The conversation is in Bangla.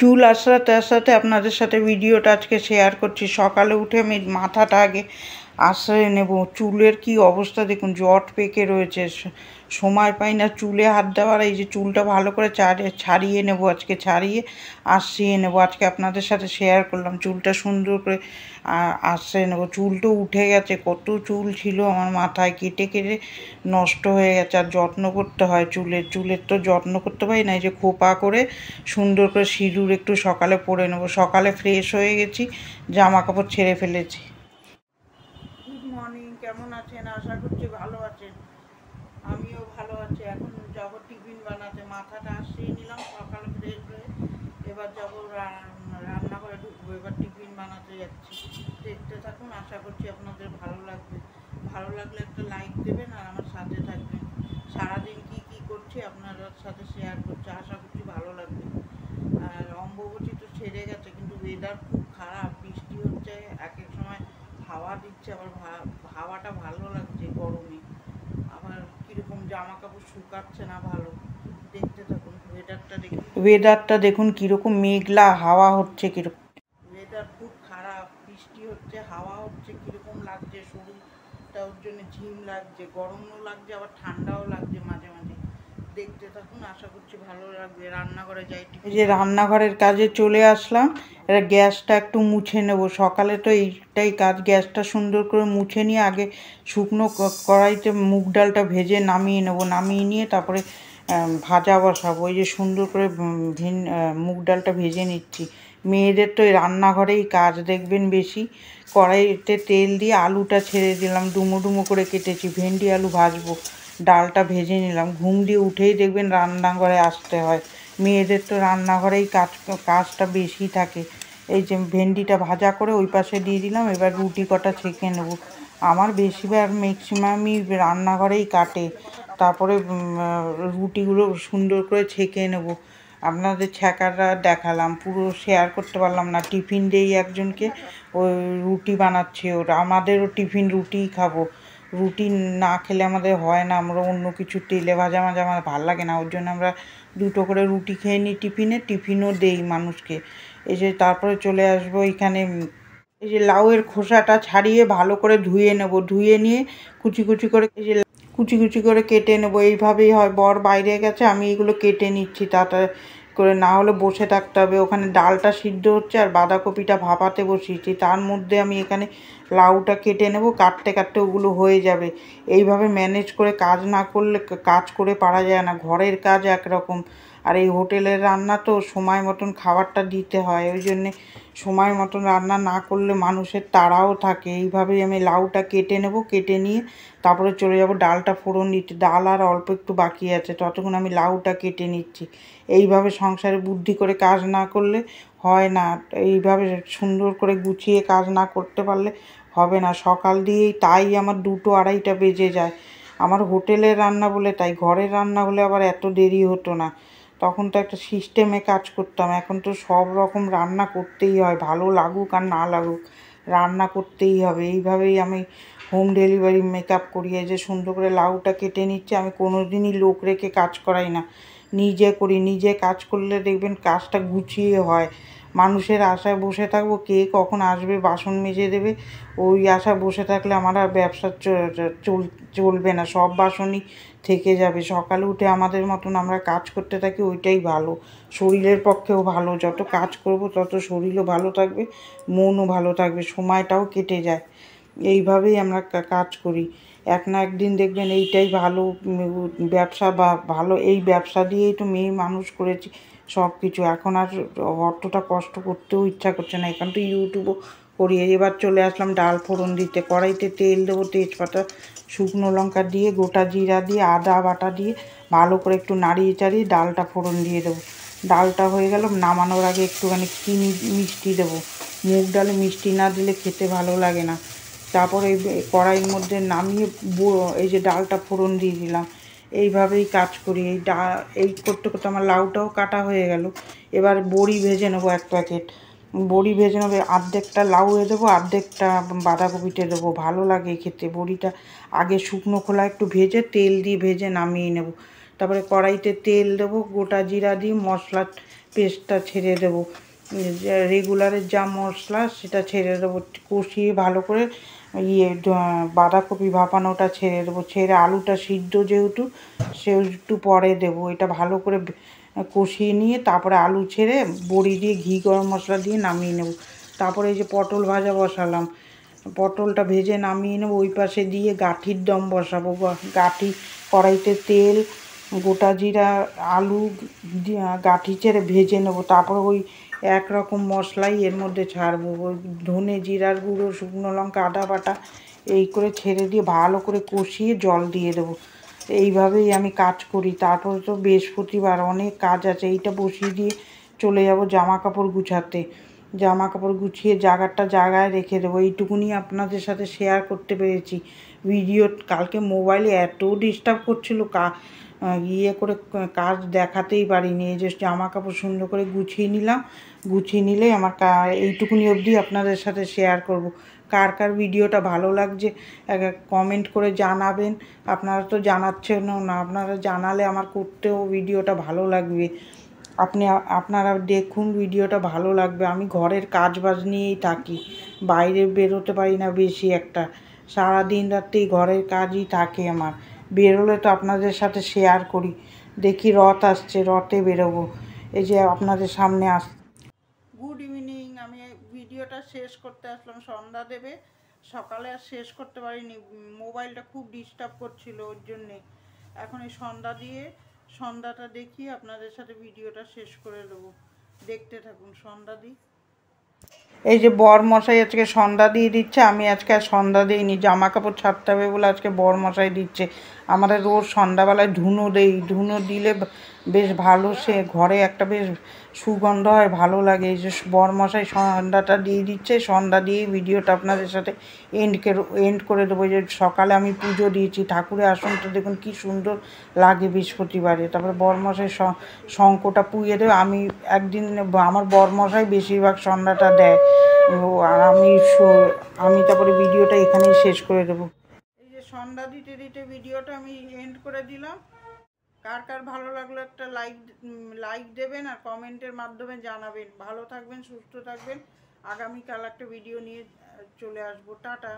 চুল আসাতে আসাতে আপনাদের সাথে ভিডিওটা আজকে শেয়ার করছি। সকালে উঠে আমি মাথাটা আগে আশ্রয় নেব। চুলের কি অবস্থা দেখুন, জট পেকে রয়েছে, সময় পাই না চুলে হাত দেওয়ার। এই যে চুলটা ভালো করে ছাড়িয়ে নেব, আজকে ছাড়িয়ে আশ্রিয়ে নেব। আজকে আপনাদের সাথে শেয়ার করলাম চুলটা সুন্দর করে আশ্রয় নেব। চুল তো উঠে গেছে, কত চুল ছিল আমার মাথায়, কেটে কেটে নষ্ট হয়ে গেছে। আর যত্ন করতে হয় চুলের তো যত্ন করতে পারি না। এই যে খোপা করে সুন্দর করে সিঁদুর একটু সকালে পরে নেব। সকালে ফ্রেশ হয়ে গেছি, জামা কাপড় ছেড়ে ফেলেছি। গুড মর্নিং, কেমন আছেন? আশা করছি ভালো আছেন। আমিও ভালো আছি। এখন যাবো টিফিন বানাতে, মাথাটা আসিয়ে নিলাম সকালে ফ্রেশ হয়ে। এবার যাবো রান্নাঘরে ঢুকবো, এবার টিফিন বানাতে যাচ্ছি। দেখতে থাকুন, আশা করছি আপনাদের ভালো লাগবে। ভালো লাগলে একটা লাইক দেবেন আর আমার সাথে থাকবেন। সারাদিন কি করছি আপনার সাথে শেয়ার করছি, আশা করছি ভালো লাগবে। আর অম্বুবাচী তো ছেড়ে গেছে, কিন্তু ওয়েদার খুব খারাপ, বৃষ্টি হচ্ছে, এক এক সময় হাওয়া দিচ্ছে, আবার হাওয়াটা ভালো লাগছে গরমে, আবার কীরকম জামা কাপড় শুকাচ্ছে না ভালো। দেখতে থাকুন, ওয়েদারটা দেখুন কীরকম মেঘলা, হাওয়া হচ্ছে কীরকম। ওয়েদার খুব খারাপ, বৃষ্টি হচ্ছে, হাওয়া হচ্ছে, কীরকম লাগছে শরীরটা, ওর জন্য ঝিম লাগছে, গরমও লাগছে, আবার ঠান্ডাও লাগছে মাঝে মাঝে। দেখতে থাকুন, আশা করছি ভালো লাগবে। রান্নাঘরে যাই, এই যে রান্নাঘরের কাজে চলে আসলাম। এটা গ্যাসটা একটু মুছে নেব। সকালে তো এইটাই কাজ, গ্যাসটা সুন্দর করে মুছে নিয়ে আগে শুকনো কড়াইতে মুগ ডালটা ভেজে নামিয়ে নেব। নামিয়ে নিয়ে তারপরে ভাজা বসাবো। এই যে সুন্দর করে মুগ ডালটা ভেজে নিচ্ছি। মেয়েদের তো এই রান্নাঘরেই কাজ দেখবেন বেশি। কড়াইতে তেল দিয়ে আলুটা ছেড়ে দিলাম, ডুমো ডুমো করে কেটেছি, ভেন্ডি আলু ভাজবো। ডালটা ভেজে নিলাম। ঘুম দিয়ে উঠেই দেখবেন রান্নাঘরে আসতে হয়। মেয়েদের তো রান্নাঘরেই কাজটা বেশি থাকে। এই যে ভেন্ডিটা ভাজা করে ওই পাশে দিয়ে দিলাম। এবার রুটি কটা ছেঁকে নেব। আমার বেশিরভাগ ম্যাক্সিমামই রান্নাঘরেই কাটে। তারপরে রুটিগুলো সুন্দর করে ছেঁকে নেব। আপনাদের ছ্যাঁকাটা দেখালাম, পুরো শেয়ার করতে পারলাম না। টিফিন দেই একজনকে, ওই রুটি বানাচ্ছে ওরা। আমাদেরও টিফিন রুটিই খাবো। রুটি না খেলে আমাদের হয় না, আমরা অন্য কিছু তেলে ভাজা মাঝে আমার ভালো লাগে না। ওর জন্য আমরা দুটো করে রুটি খেয়ে নিই টিফিনও দেই মানুষকে। এই যে তারপরে চলে আসবো এখানে, এই যে লাউয়ের খোসাটা ছাড়িয়ে ভালো করে ধুয়ে নেব। ধুয়ে নিয়ে কুচি কুচি করে, এই যে কুচি কুচি করে কেটে নেব। এইভাবেই হয়। বর বাইরে গেছে, আমি এগুলো কেটে নিচ্ছি তাড়াতাড়ি করে, না হলে বসে থাকতে হবে। ওখানে ডালটা সিদ্ধ হচ্ছে আর বাঁধাকপিটা ভাপাতে বসিয়েছি, তার মধ্যে আমি এখানে লাউটা কেটে নেব। কাটতে কাটতে ওগুলো হয়ে যাবে। এইভাবে ম্যানেজ করে কাজ না করলে কাজ করে পারা যায় না। ঘরের কাজ একরকম, আর এই হোটেলের রান্না তো সময় মতন খাবারটা দিতে হয়। ওই জন্যে সময় মতন রান্না না করলে মানুষের তাড়াও থাকে। এইভাবেই আমি লাউটা কেটে নেব। কেটে নিয়ে তারপরে চলে যাব ডালটা ফোড়ন দিতে। ডাল আর অল্প একটু বাকি আছে, ততক্ষণ আমি লাউটা কেটে নিচ্ছি। এইভাবে সংসারে বুদ্ধি করে কাজ না করলে হয় না। এইভাবে সুন্দর করে গুছিয়ে কাজ না করতে পারলে হবে না। সকাল দিয়েই তাই আমার 2টো 2:30টা বেজে যায়। আমার হোটেলের রান্না বলে তাই, ঘরের রান্না হলে আবার এত দেরি হতো না। তখন তো একটা সিস্টেমে কাজ করতাম। এখন তো সব রকম রান্না করতেই হয়, ভালো লাগুক আর না লাগুক, রান্না করতেই হবে। এইভাবেই আমি হোম ডেলিভারি মেকআপ করি। এই যে সুন্দর করে লাউটা কেটে নিচ্ছে। আমি কোনো দিনই লোক রেখে কাজ করাই না, নিজে করি। নিজে কাজ করলে দেখবেন কাজটা গুছিয়ে হয়। মানুষের আশায় বসে থাকবো, কে কখন আসবে বাসন মেজে দেবে, ওই আশায় বসে থাকলে আমার আর ব্যবসা চলবে না। সব বাসনই থেকে যাবে। সকালে উঠে আমাদের মতন আমরা কাজ করতে থাকি, ওইটাই ভালো, শরীরের পক্ষেও ভালো। যত কাজ করব তত শরীরও ভালো থাকবে, মনও ভালো থাকবে, সময়টাও কেটে যায়। এইভাবেই আমরা কাজ করি। এক না একদিন দেখবেন এইটাই ভালো ব্যবসা, বা ভালো এই ব্যবসা দিয়েই তো মেয়ে মানুষ করেছি সব কিছু। এখন আর অতটা কষ্ট করতেও ইচ্ছা করছে না, এখন তো ইউটিউবও করি। এবার চলে আসলাম ডাল ফোড়ন দিতে। কড়াইতে তেল দেবো, তেজপাতা শুকনো লঙ্কা দিয়ে, গোটা জিরা দিয়ে, আদা বাটা দিয়ে ভালো করে একটু নাড়িয়ে চাড়িয়ে ডালটা ফোড়ন দিয়ে দেবো। ডালটা হয়ে গেল, নামানোর আগে একটুখানি চিনি মিষ্টি দেবো। মুগ ডালে মিষ্টি না দিলে খেতে ভালো লাগে না। তারপরে কড়াইয়ের মধ্যে নামিয়ে এই যে ডালটা ফোড়ন দিয়ে দিলাম। এইভাবেই কাজ করি। এই করতে করতে আমার লাউটাও কাটা হয়ে গেল। এবার বড়ি ভেজে নেবো 1 প্যাকেট। বড়ি ভেজে নেবো, অর্ধেকটা লাউয়ে দেবো, অর্ধেকটা বাঁধাকপিতে দেবো। ভালো লাগে খেতে বড়িটা। আগে শুকনো খোলা একটু ভেজে, তেল দিয়ে ভেজে নামিয়ে নেব। তারপরে কড়াইতে তেল দেবো, গোটা জিরা দিয়ে মশলা পেস্টটা ছেড়ে দেবো, রেগুলারের যা মশলা সেটা ছেড়ে দেবো, কষিয়ে ভালো করে বাঁধাকপি ভাপানোটা ছেড়ে দেবো, ছেড়ে আলুটা সিদ্ধ যেহেতু সে একটু পরে দেবো। এটা ভালো করে কষিয়ে নিয়ে তারপরে আলু ছেড়ে বড়ি দিয়ে ঘি গরম মশলা দিয়ে নামিয়ে নেব। তারপরে এই যে পটল ভাজা বসালাম, পটলটা ভেজে নামিয়ে নেব, ওই পাশে দিয়ে গাঁঠির দম বসাবো। গাঁঠি কড়াইতে তেল, গোটা জিরা, আলু গাঁঠি ছেড়ে ভেজে নেব। তারপরে ওই একরকম মশলাই এর মধ্যে ছাড়বো, ওই ধনে জিরার গুঁড়ো, শুকনো লঙ্কা, আদা বাটা এই করে ছেড়ে দিয়ে ভালো করে কষিয়ে জল দিয়ে দেবো। এইভাবেই আমি কাজ করি। তারপরে তো বৃহস্পতিবার অনেক কাজ আছে, এইটা বসিয়ে দিয়ে চলে যাব জামা কাপড় গুছাতে। জামা কাপড় গুছিয়ে জায়গায় রেখে দেবো। এইটুকুনি আপনাদের সাথে শেয়ার করতে পেরেছি। ভিডিও কালকে মোবাইলে এত ডিস্টার্ব করছিল, করে কাজ দেখাতেই পারিনি। এই যে জামা কাপড় সুন্দর করে গুছিয়ে নিলাম, গুছিয়ে নিলে আমার এইটুকুনি অবধি আপনাদের সাথে শেয়ার করব। কার কার ভিডিওটা ভালো লাগছে কমেন্ট করে জানাবেন। আপনারা তো জানাচ্ছেন না, আপনারা জানালে আমার করতেও ভিডিওটা ভালো লাগবে। আপনারা দেখুন, ভিডিওটা ভালো লাগবে। আমি ঘরের কাজ বাজ নিয়েই থাকি, বাইরে বেরোতে পারি না বেশি একটা, সারাদিন রাত্রেই ঘরের কাজই থাকে আমার। বেরোলে তো আপনাদের সাথে শেয়ার করি। দেখি রথ আসছে, রথে বেরোবো। এই যে আপনাদের সামনে গুড ইভিনিং। আমি ভিডিওটা শেষ করতে আসলাম, সন্ধ্যা দেবে। সকালে আর শেষ করতে পারিনি, মোবাইলটা খুব ডিস্টার্ব করছিল, ওর জন্যে। এখন এই সন্ধ্যাটা দেখিয়ে আপনাদের সাথে ভিডিওটা শেষ করে দেবো। দেখতে থাকুন, সন্ধ্যা দিই। এই যে বর মশাই আজকে সন্ধ্যা দিয়ে দিচ্ছে, আমি আজকে আর সন্ধ্যা দিইনি, জামা কাপড় ছাড়তে হবে বলে আজকে বর মশাই দিচ্ছে। আমাদের রোজ সন্ধ্যাবেলায় ধুনো দেই, ধুনো দিলে বেশ ভালো, সে ঘরে একটা বেশ সুগন্ধ হয়, ভালো লাগে। এই যে বর মশাই সন্ধ্যাটা দিয়ে দিচ্ছে, সন্ধ্যা দিয়ে ভিডিওটা আপনাদের সাথে এন্ড করে দেবো। যে সকালে আমি পুজো দিয়েছি, ঠাকুরের আসনটা দেখুন কি সুন্দর লাগে বৃহস্পতিবারে। তারপরে বর মশাই শঙ্খটা পুড়িয়ে দেবে। আমার বর মশাই বেশিরভাগ সন্ধ্যাটা দেয়, আর আমি তারপরে ভিডিওটা এখানেই শেষ করে দেবো। এই যে সন্ধ্যা দিতে দিতে ভিডিওটা আমি এন্ড করে দিলাম। কার কার ভালো লাগলো একটা লাইক দেবেন, আর কমেন্টের মাধ্যমে জানাবেন। ভালো থাকবেন, সুস্থ থাকবেন। আগামীকাল একটা ভিডিও নিয়ে চলে আসবো। টাটা।